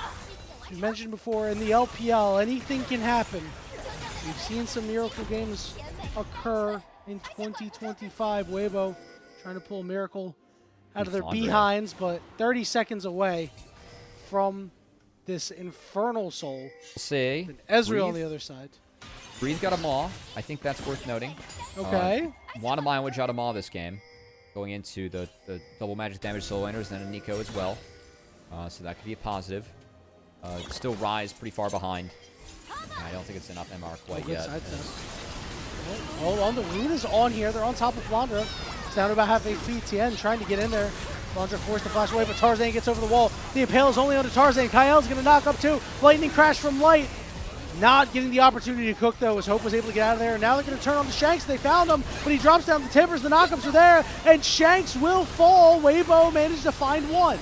You mentioned before, in the LPL, anything can happen. We've seen some miracle games occur in 2025. Weibo trying to pull a miracle out of their behinds, but 30 seconds away from this infernal soul. We'll see. And Ezreal on the other side. Breathe got a Maw. I think that's worth noting. Okay. Want a mileage out of Maw this game. Going into the double magic damage solo laners, and then a Nico as well. So that could be a positive. Still Rise pretty far behind. I don't think it's enough MR quite yet. Oh, on the Rune is on here. They're on top of Flandre. It's down to about half HP. Tian trying to get in there. Flandre forced to flash away, but Tarzan gets over the wall. The Impale is only onto Tarzan. Kael's going to knock up too. Lightning crash from Light. Not getting the opportunity to cook, though, as Hope was able to get out of there. And now they're going to turn on the Shanks. They found him, but he drops down the Tibbers. The knockups are there, and Shanks will fall. Weibo managed to find one.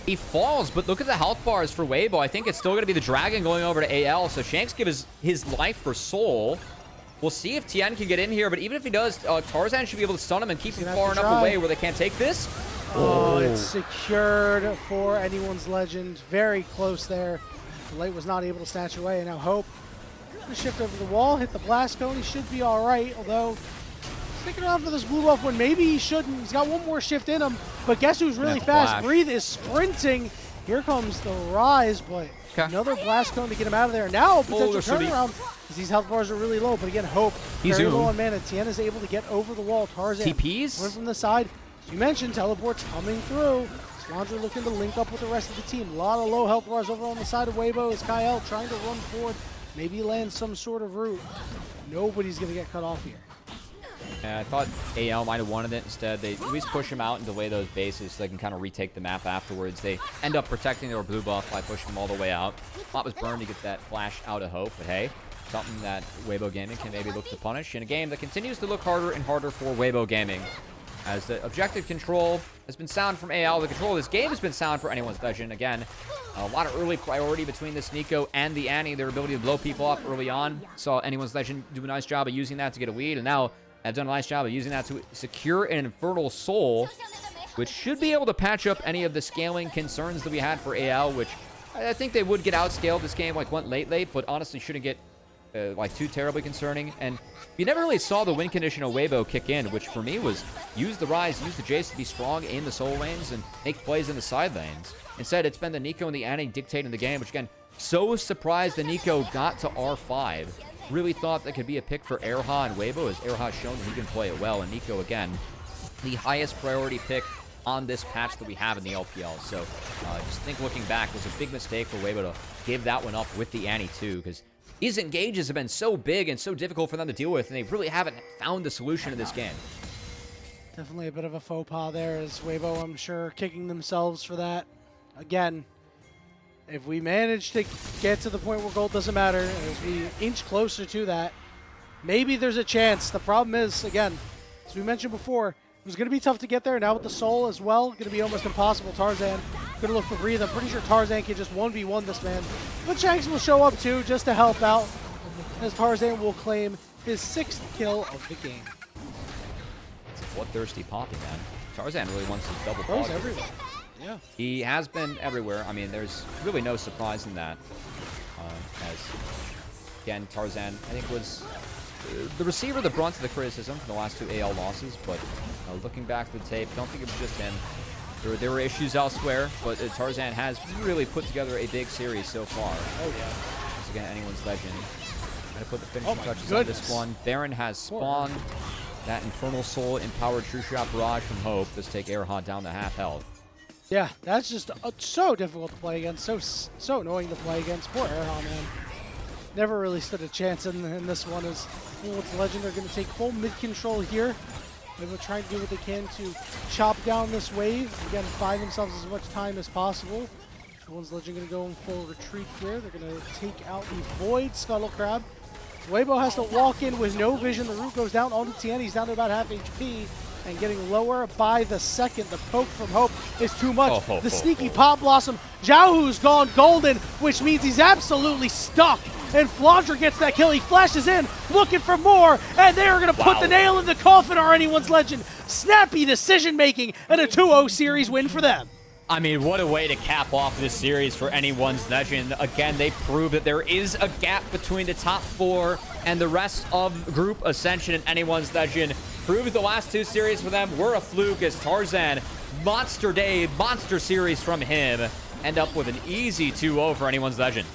He falls, but look at the health bars for Weibo. I think it's still going to be the Dragon going over to AL, so Shanks gives his life for Soul. We'll see if Tian can get in here, but even if he does, Tarzan should be able to stun him and keep him far enough away where they can't take this. Oh, it's secured for Anyone's Legend. Very close there. The Light was not able to snatch away, and now Hope going to shift over the wall, hit the blast cone. He should be all right, although sticking around for this blue buff when maybe he shouldn't. He's got one more shift in him, but guess who's really fast? Breathe is sprinting. Here comes the Rise, but another blast cone to get him out of there. Now potential turnaround, because these health bars are really low, but again, Hope very low on mana. Tian is able to get over the wall. Tarzan TPs went from the side. As you mentioned, teleports coming through. Flandre looking to link up with the rest of the team. A lot of low health bars over on the side of Weibo as Kael trying to run forward. Maybe land some sort of route. Nobody's going to get cut off here. I thought AL might have wanted it. Instead, they at least push him out and delay those bases so they can kind of retake the map afterwards. They end up protecting their blue buff by pushing them all the way out. Plot was burned to get that flash out of Hope, but hey, something that Weibo Gaming can maybe look to punish in a game that continues to look harder and harder for Weibo Gaming. As the objective control has been sound from AL, the control of this game has been sound for Anyone's Legend. Again, a lot of early priority between this Nico and the Annie, their ability to blow people up early on. Saw Anyone's Legend do a nice job of using that to get a lead, and now have done a nice job of using that to secure an Infernal Soul, which should be able to patch up any of the scaling concerns that we had for AL, which I think they would get outscaled. This game went late, but honestly shouldn't get too terribly concerning. And you never really saw the win condition of Weibo kick in, which for me was use the Rise, use the Jace to be strong in the soul lanes and make plays in the side lanes. Instead, it's been the Nico and the Annie dictating the game, which again, so surprised the Nico got to R5. Really thought that could be a pick for Erha and Weibo, as Erha's shown that he can play it well. And Nico, again, the highest priority pick on this patch that we have in the LPL. So just think looking back, it was a big mistake for Weibo to give that one up with the Annie too, because these engages have been so big and so difficult for them to deal with, and they really haven't found the solution in this game. Definitely a bit of a faux pas there, as Weibo, I'm sure, kicking themselves for that. Again, if we manage to get to the point where gold doesn't matter, as we inch closer to that, maybe there's a chance. The problem is, again, as we mentioned before, it was going to be tough to get there. Now with the soul as well, going to be almost impossible. Tarzan going to look for Breathe. I'm pretty sure Tarzan can just 1v1 this man. But Shanks will show up too, just to help out, as Tarzan will claim his 6th kill of the game. It's a bloodthirsty Poppy, man. Tarzan really wants to double Throws pog. everywhere. Yeah. He has been everywhere. I mean, there's really no surprise in that. As, again, Tarzan, I think, was the receiver the brunt of the criticism for the last 2 AL losses, but looking back at the tape, don't think it was just him. There were issues elsewhere, but Tarzan has really put together a big series so far. Oh, yeah. Once again, anyone's legend. Gonna put the finishing touches goodness. on this one. Baron has spawned. That Infernal Soul empowered True Shot Barrage from Hope. Let's take Airhot down to half health. Yeah, that's just so difficult to play against, so annoying to play against. Poor Airhot, man. Never really stood a chance in this one, as What's Legend are going to take full mid-control here. They will try and do what they can to chop down this wave. Again, buy themselves as much time as possible. One's Legend going to go in full retreat here. They're going to take out the Void Scuttle Crab. Weibo has to walk in with no vision. The root goes down onto Tian. He's down to about half HP and getting lower by the second. The poke from Hope is too much. The sneaky Pop Blossom. Xiaohu's gone golden, which means he's absolutely stuck. And Flandre gets that kill. He flashes in, looking for more, and they're going to put the nail in the coffin, or Anyone's Legend. Snappy decision-making and a 2-0 series win for them. I mean, what a way to cap off this series for Anyone's Legend. Again, they prove that there is a gap between the top 4 and the rest of Group Ascension, and Anyone's Legend proves the last 2 series for them were a fluke, as Tarzan, monster day, monster series from him, end up with an easy 2-0 for Anyone's Legend.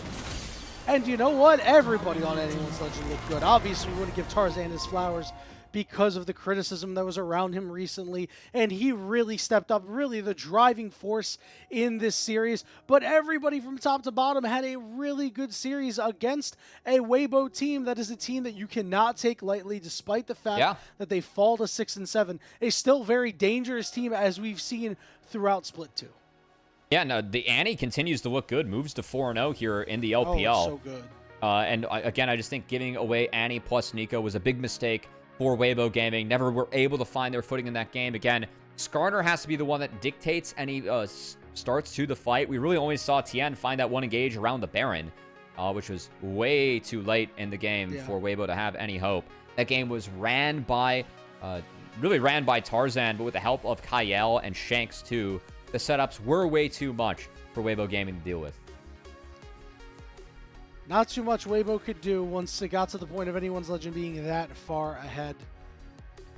And you know what? Everybody on Anyone's Legend looked good. Obviously, we want to give Tarzan his flowers because of the criticism that was around him recently, and he really stepped up, really the driving force in this series. But everybody from top to bottom had a really good series against a Weibo team that is a team that you cannot take lightly, despite the fact that they fall to 6 and 7. A still very dangerous team, as we've seen throughout Split 2. Yeah, no, the Annie continues to look good, moves to 4-0 here in the LPL. Oh, so good. And again, I just think giving away Annie plus Nico was a big mistake for Weibo Gaming. Never were able to find their footing in that game. Again, Skarner has to be the one that dictates any starts to the fight. We really only saw Tian find that one engage around the Baron, which was way too late in the game for Weibo to have any hope. That game was ran by, really ran by Tarzan, but with the help of Kael and Shanks too. The setups were way too much for Weibo Gaming to deal with. Not too much Weibo could do once it got to the point of Anyone's Legend being that far ahead.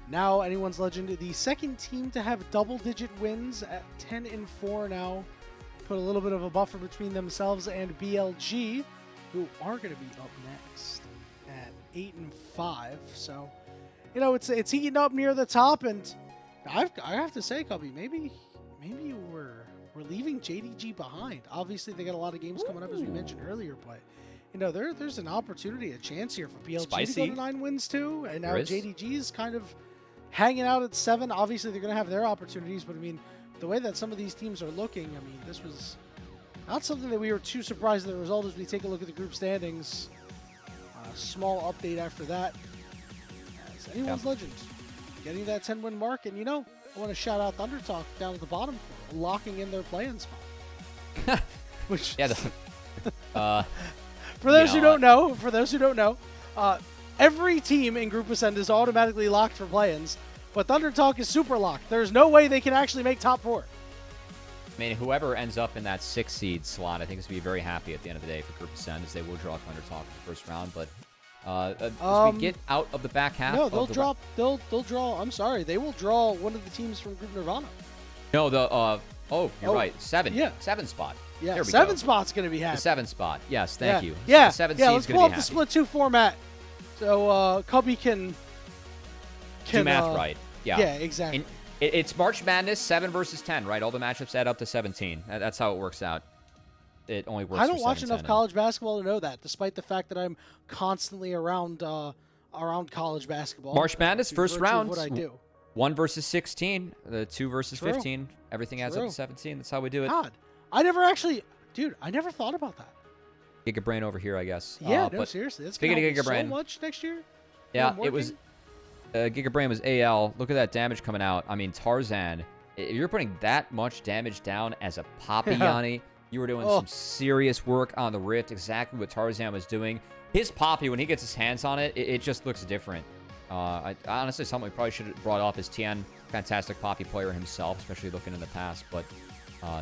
Now, Anyone's Legend, the second team to have double-digit wins at 10 and 4 now. Put a little bit of a buffer between themselves and BLG, who are going to be up next at 8 and 5. So, you know, it's heating up near the top, and I have to say, Cubby, maybe we're leaving JDG behind. Obviously, they got a lot of games coming up, as we mentioned earlier, but you know, there's an opportunity, a chance here for BLG to go to 9 wins too, and now JDG is kind of hanging out at 7. Obviously, they're going to have their opportunities, but I mean, the way that some of these teams are looking, I mean, this was not something that we were too surprised at the result as we take a look at the group standings. Small update after that. As Anyone's Legend getting that 10-win mark, and you know, I want to shout out Thunder Talk down at the bottom for locking in their play-in spot. Which for those who don't know, every team in Group Ascend is automatically locked for play-ins, but Thunder Talk is super locked. There's no way they can actually make top 4. I mean, whoever ends up in that 6 seed slot, I think is going to be very happy at the end of the day for Group Ascend, as they will draw Thunder Talk in the first round. But as we get out of the back half, no, they'll draw. I'm sorry, they will draw one of the teams from Group Nirvana. No, you're right, 7. Yeah, 7 spot. Yeah, 7 spot's going to be happy. The 7 spot. Yes, thank you. Yeah, the 7 seed's let's pull up the Split 2 format so Cubby can do math right. Yeah, exactly. And it's March Madness, 7 versus 10, right? All the matchups add up to 17. That's how it works out. It only works. I don't watch enough college basketball to know that, despite the fact that I'm constantly around college basketball. March Madness, first round. What I do. 1 versus 16, the 2 versus 15. Everything adds up to 17. That's how we do it. God, I never actually. Dude, I never thought about that. Gigabrain over here, I guess. Yeah, no, but seriously. That's speaking going of to help me Gigabrain, so much next year. yeah, it was... Gigabrain was AL. Look at that damage coming out. I mean, Tarzan, if you're putting that much damage down as a Poppy, Yanni, you were doing some serious work on the Rift, exactly what Tarzan was doing. His Poppy, when he gets his hands on it, it just looks different. Honestly, something we probably should have brought up is Tian, fantastic Poppy player himself, especially looking in the past. But,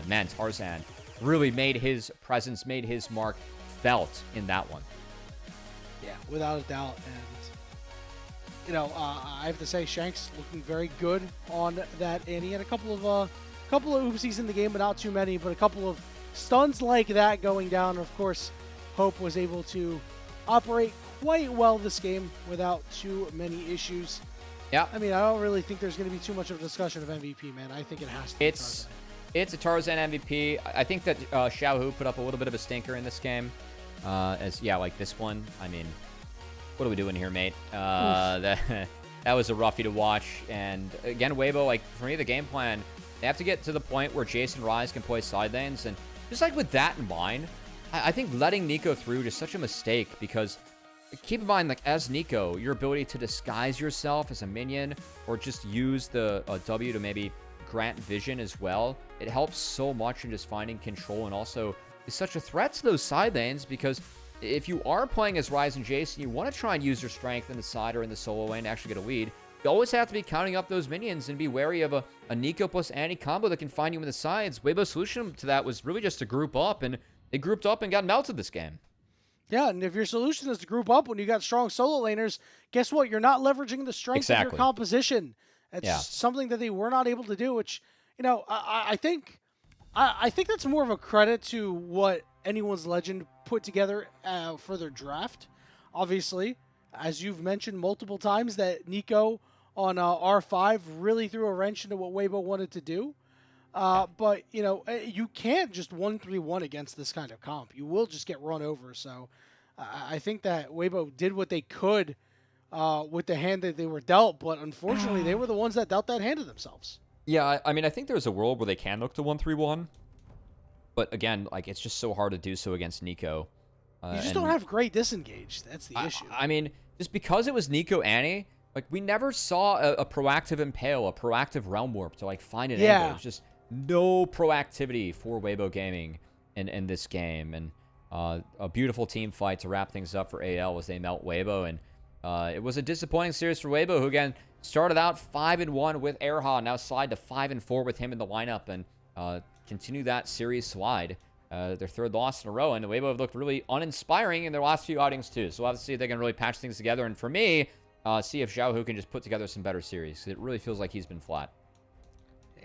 man, Tarzan really made his presence, made his mark felt in that one. Yeah, without a doubt. And, you know, I have to say, Shanks looking very good on that. And he had a couple of oopsies in the game, but not too many. But a couple of stuns like that going down. Of course, Hope was able to operate quite well this game without too many issues. Yeah. I mean, I don't really think there's going to be too much of a discussion of MVP, man. I think it has to be Tarzan. It's a Tarzan MVP. I think that Xiaohu put up a little bit of a stinker in this game. Like this one. I mean, what are we doing here, mate? That was a roughie to watch. And again, Weibo, like, for me, the game plan, they have to get to the point where Jace and Rise can play side lanes. And just like with that in mind, I think letting Nico through is such a mistake because keep in mind, like, as Nico, your ability to disguise yourself as a minion or just use the W to maybe grant vision as well, it helps so much in just finding control and also is such a threat to those side lanes because if you are playing as Rise and Jace and you want to try and use your strength in the side or in the solo lane to actually get a lead, you always have to be counting up those minions and be wary of a Nico plus Annie combo that can find you in the sides. Weibo's solution to that was really just to group up, and they grouped up and got melted this game. Yeah, and if your solution is to group up when you got strong solo laners, guess what? You're not leveraging the strength of your composition. It's something that they were not able to do, which, you know, I think that's more of a credit to what Anyone's Legend put together for their draft. Obviously, as you've mentioned multiple times, that Nico on R5 really threw a wrench into what Weibo wanted to do. But, you know, you can't just 1-3-1 against this kind of comp. You will just get run over. So I think that Weibo did what they could with the hand that they were dealt, but unfortunately, they were the ones that dealt that hand to themselves. Yeah, I mean, I think there's a world where they can look to 1-3-1. But again, like, it's just so hard to do so against Nico. You just don't have great disengage. That's the issue. I mean, just because it was Nico Annie, like, we never saw a proactive Impale, a proactive Realm Warp to, like, find an angle. There's just no proactivity for Weibo Gaming in this game. And a beautiful team fight to wrap things up for AL as they melt Weibo. And it was a disappointing series for Weibo, who, again, started out 5-1 with Erha, now slide to 5-4 with him in the lineup, and continue that series slide. Their third loss in a row, and the Weibo have looked really uninspiring in their last few outings too. So we'll have to see if they can really patch things together. And for me, see if Xiaohu can just put together some better series, because it really feels like he's been flat.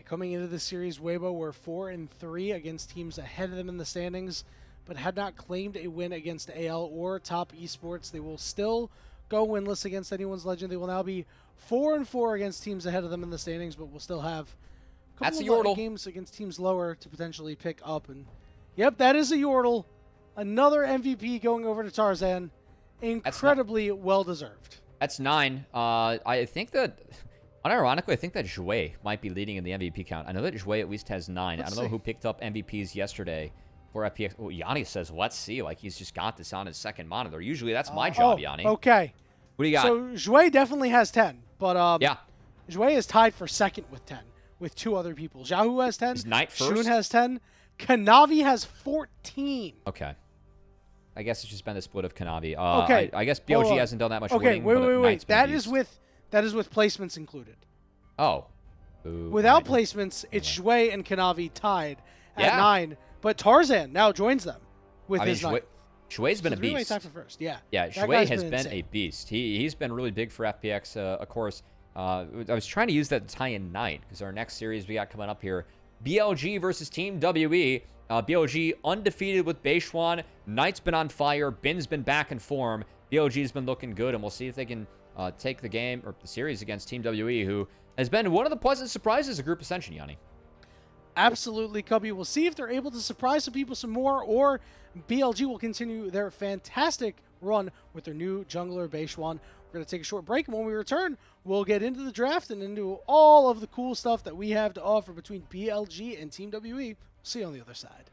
Coming into the series, Weibo were 4-3 against teams ahead of them in the standings, but had not claimed a win against AL or top esports. They will still go winless against Anyone's Legend. They will now be 4-4 against teams ahead of them in the standings, but will still have a couple of games against teams lower to potentially pick up. And yep, that is a Yordle. Another MVP going over to Tarzan. Incredibly well-deserved. That's 9. I think that, unironically, I think that Jouet might be leading in the MVP count. I know that Jouet at least has 9. I don't know who picked up MVPs yesterday for FPX. Oh, Yanni says, let's see. Like, he's just got this on his second monitor. Usually that's my job, Yanni. Okay. What do you got? So Jouet definitely has 10. But yeah, Jouet is tied for second with 10 with 2 other people. Xiaohu has 10. Is Knight first? Shun has 10. Kanavi has 14. Okay. I guess it's just been the split of Kanavi. Okay. I guess BLG hasn't done that much winning. Okay, wait. That is with placements included. Oh. Without placements, it's Jouet and Kanavi tied at 9. But Tarzan now joins them with his 9. Jouet's been a beast. Tied for first. Yeah. Yeah, Jouet has been a beast. He's been really big for FPX, of course. I was trying to use that to tie in Knight, because our next series we got coming up here, BLG versus Team WE. BLG undefeated with Beishwan. Knight's been on fire. Bin's been back in form. BLG's been looking good, and we'll see if they can take the game, or the series, against Team WE, who has been one of the pleasant surprises of Group Ascension, Yanni. Absolutely, Cubby. We'll see if they're able to surprise some people some more, or BLG will continue their fantastic run with their new jungler, Beishwan. We're going to take a short break, and when we return, we'll get into the draft and into all of the cool stuff that we have to offer between BLG and Team WE. See you on the other side.